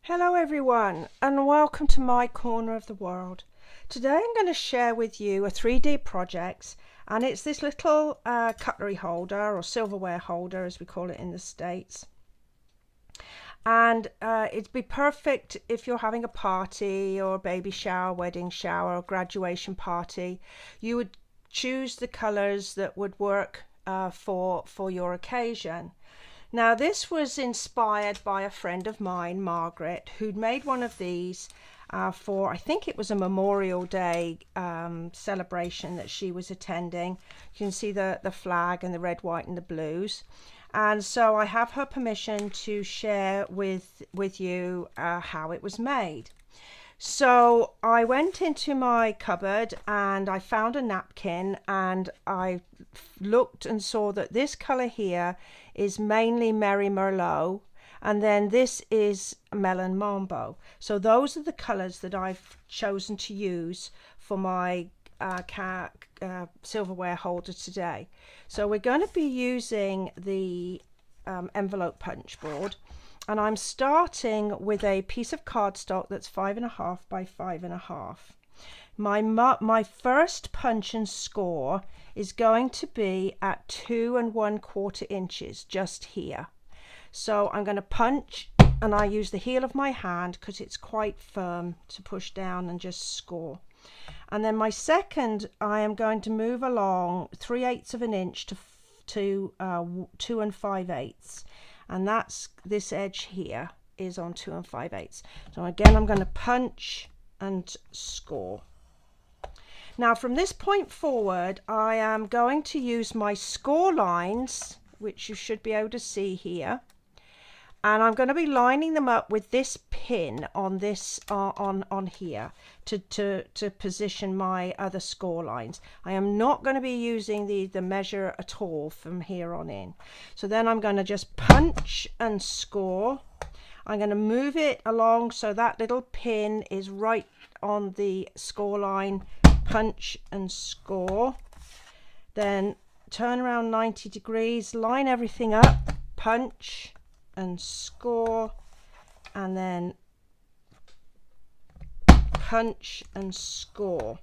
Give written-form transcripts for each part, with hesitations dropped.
Hello everyone and welcome to my corner of the world. Today I'm going to share with you a 3D project, and it's this little cutlery holder or silverware holder as we call it in the States. And it'd be perfect if you're having a party or a baby shower, wedding shower or graduation party. You would choose the colors that would work for your occasion. Now this was inspired by a friend of mine, Margaret, who'd made one of these for, I think it was a Memorial Day celebration that she was attending. You can see the flag and the red, white and the blues. And so I have her permission to share with you how it was made. So I went into my cupboard and I found a napkin, and I looked and saw that this colour here is mainly Merry Merlot, and then this is Melon Mambo. So those are the colours that I've chosen to use for my silverware holder today. So we're going to be using the envelope punch board. And I'm starting with a piece of cardstock that's 5.5 by 5.5. My first punch and score is going to be at 2 1/4 inches, just here. So I'm going to punch, and I use the heel of my hand because it's quite firm to push down and just score. And then my second, I am going to move along 3/8 of an inch to 2 5/8. And that's this edge here is on 2 5/8. So again, I'm going to punch and score. Now from this point forward, I am going to use my score lines, which you should be able to see here, and I'm going to be lining them up with this pin on this on here to position my other score lines. I am not going to be using the measure at all from here on in. So then I'm going to just punch and score. I'm going to move it along so that little pin is right on the score line, punch and score. Then turn around 90 degrees, line everything up, punch and score, and then punch and score.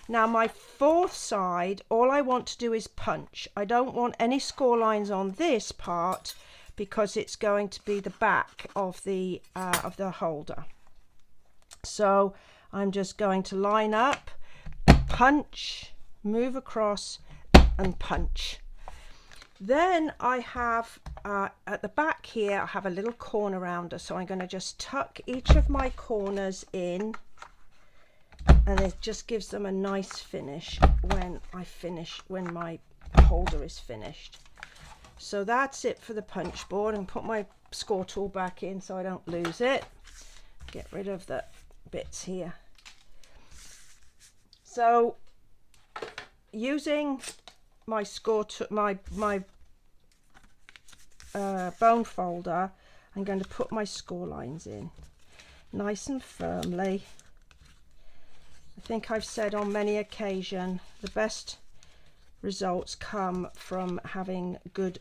Now my fourth side, all I want to do is punch. I don't want any score lines on this part because it's going to be the back of the holder. So I'm just going to line up, punch, move across and punch. Then I have at the back here, I have a little corner rounder, so I'm going to just tuck each of my corners in, and it just gives them a nice finish when my holder is finished. So that's it for the punch board, and put my score tool back in so I don't lose it. Get rid of the bits here. So using my bone folder, I'm going to put my score lines in nice and firmly. I think I've said on many occasions the best results come from having good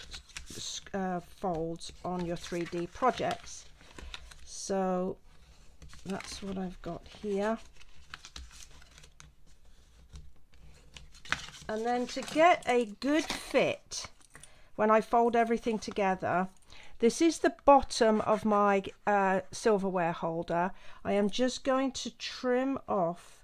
folds on your 3D projects. So that's what I've got here. And then to get a good fit, when I fold everything together, this is the bottom of my silverware holder. I am just going to trim off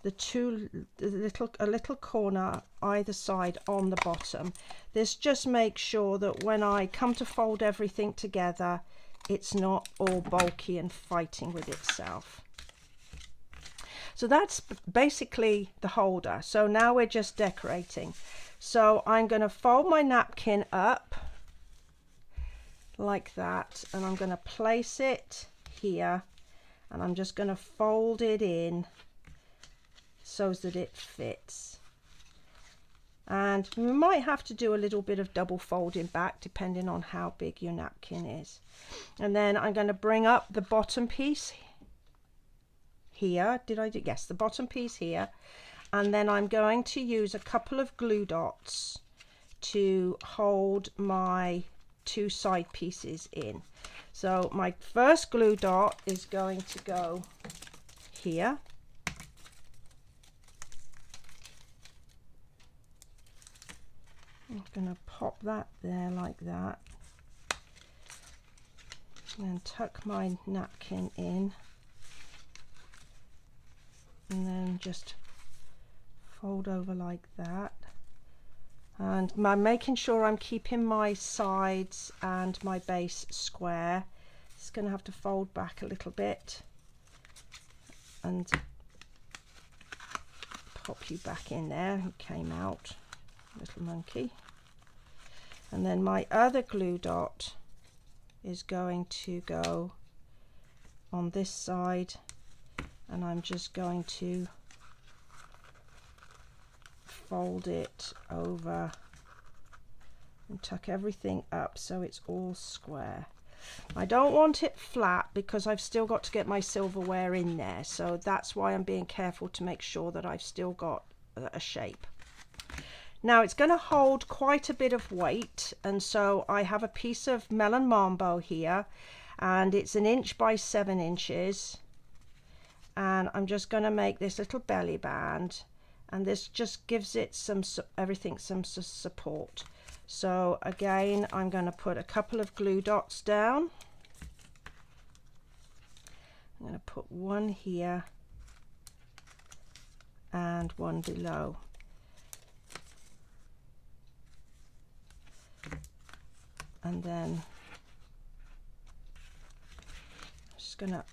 a little corner either side on the bottom. This just makes sure that when I come to fold everything together, it's not all bulky and fighting with itself. So that's basically the holder. So now we're just decorating. So I'm going to fold my napkin up like that, and I'm going to place it here, and I'm just going to fold it in so that it fits. And we might have to do a little bit of double folding back depending on how big your napkin is. And then I'm going to bring up the bottom piece here. Did I do? Yes, the bottom piece here. And then I'm going to use a couple of glue dots to hold my two side pieces in. So my first glue dot is going to go here. I'm going to pop that there like that, and then tuck my napkin in, and then just fold over like that. And I'm making sure I'm keeping my sides and my base square. It's going to have to fold back a little bit and pop you back in there. It came out, little monkey. And then my other glue dot is going to go on this side, and I'm just going to fold it over and tuck everything up so it's all square. I don't want it flat because I've still got to get my silverware in there, so that's why I'm being careful to make sure that I've still got a shape. Now it's going to hold quite a bit of weight, and so I have a piece of melon mambo here, and it's 1 inch by 7 inches, and I'm just going to make this little belly band, and this just gives it some support. So again, I'm going to put a couple of glue dots down. I'm going to put one here and one below. And then I'm just going to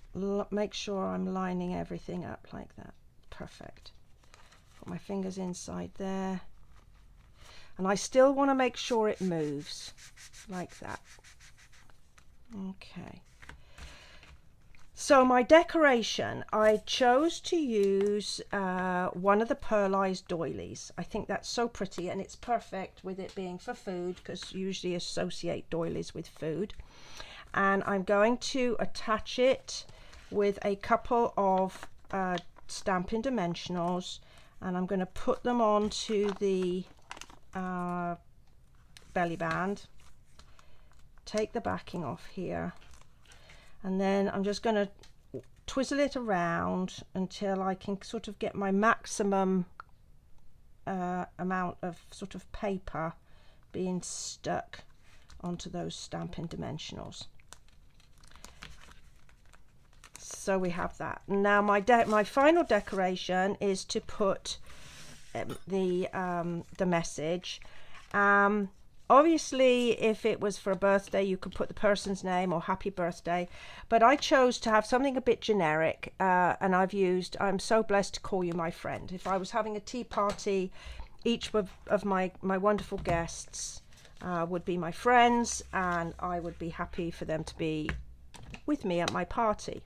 make sure I'm lining everything up like that. Perfect. Put my fingers inside there. And I still want to make sure it moves like that. Okay. So my decoration, I chose to use one of the pearlized doilies. I think that's so pretty, and it's perfect with it being for food, because you usually associate doilies with food. And I'm going to attach it with a couple of Stampin' Dimensionals, and I'm going to put them onto the belly band, take the backing off here, and then I'm just going to twizzle it around until I can sort of get my maximum amount of sort of paper being stuck onto those Stampin' Dimensionals. So we have that. Now my final decoration is to put the message. Obviously, if it was for a birthday, you could put the person's name or happy birthday, but I chose to have something a bit generic, and I'm so blessed to call you my friend. If I was having a tea party, each of my wonderful guests would be my friends, and I would be happy for them to be with me at my party.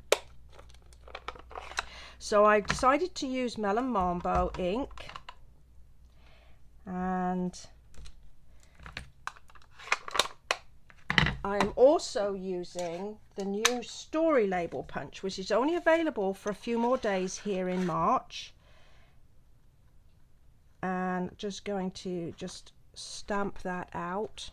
So I decided to use Melon Mambo ink, and I am also using the new story label punch, which is only available for a few more days here in March. And just going to stamp that out.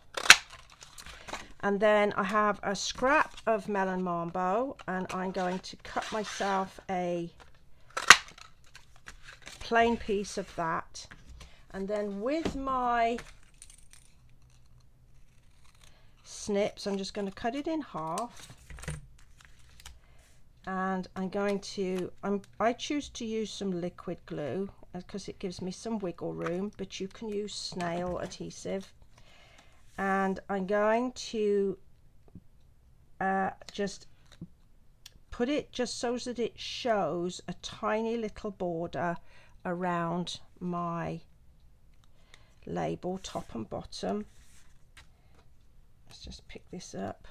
And then I have a scrap of Melon Mambo, and I'm going to cut myself a plain piece of that. And then with my snips, I'm just going to cut it in half, and I choose to use some liquid glue because it gives me some wiggle room, but you can use snail adhesive, and I'm going to just put it just so that it shows a tiny little border around my label, top and bottom. Let's just pick this up,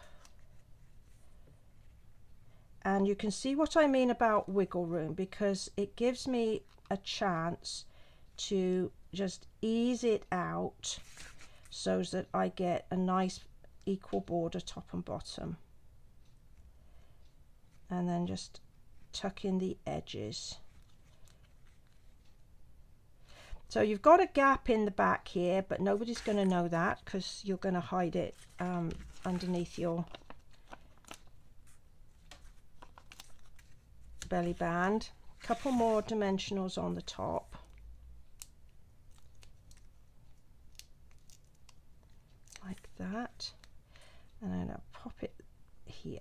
and you can see what I mean about wiggle room, because it gives me a chance to just ease it out so that I get a nice equal border top and bottom, and then just tuck in the edges. So you've got a gap in the back here, but nobody's going to know that because you're going to hide it underneath your belly band. A couple more dimensionals on the top. Like that. And then I'll pop it here.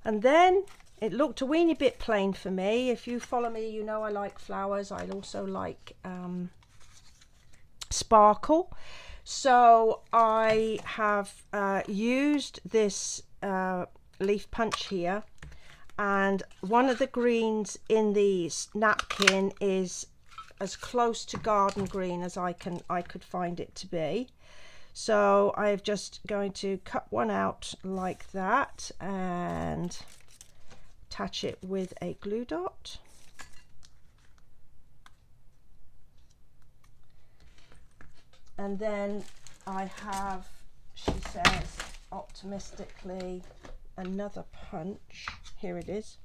And then it looked a weeny bit plain for me. If you follow me, you know I like flowers. I also like sparkle. So I have used this leaf punch here, and one of the greens in the napkin is as close to garden green as I could find it to be. So I'm just going to cut one out like that and attach it with a glue dot. And then I have, she says optimistically, another punch. Here it is.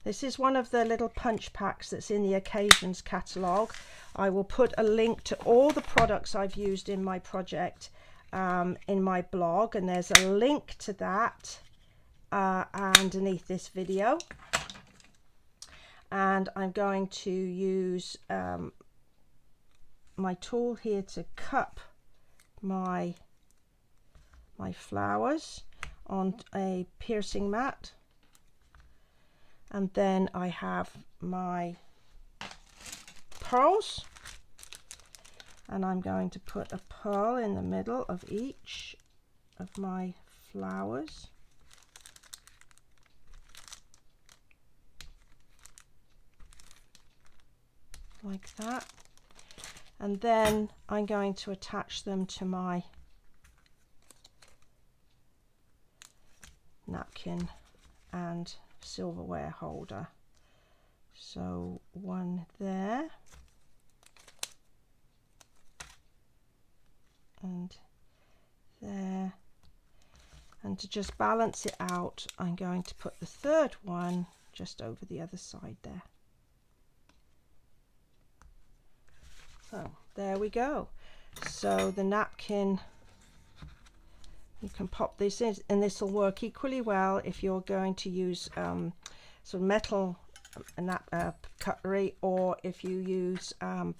This is one of the little punch packs that's in the Occasions catalogue. I will put a link to all the products I've used in my project in my blog, and there's a link to that underneath this video. And I'm going to use my tool here to cup my flowers on a piercing mat. And then I have my pearls, and I'm going to put a pearl in the middle of each of my flowers. Like that. And then I'm going to attach them to my napkin and silverware holder. So one there and there, and to just balance it out, I'm going to put the third one just over the other side there. So there we go. So the napkin, you can pop this in, and this will work equally well if you're going to use sort of metal cutlery, or if you use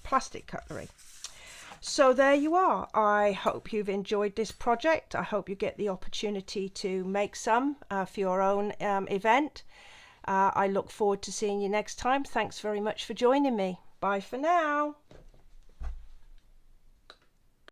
plastic cutlery. So there you are. I hope you've enjoyed this project. I hope you get the opportunity to make some for your own event. I look forward to seeing you next time. Thanks very much for joining me. Bye for now.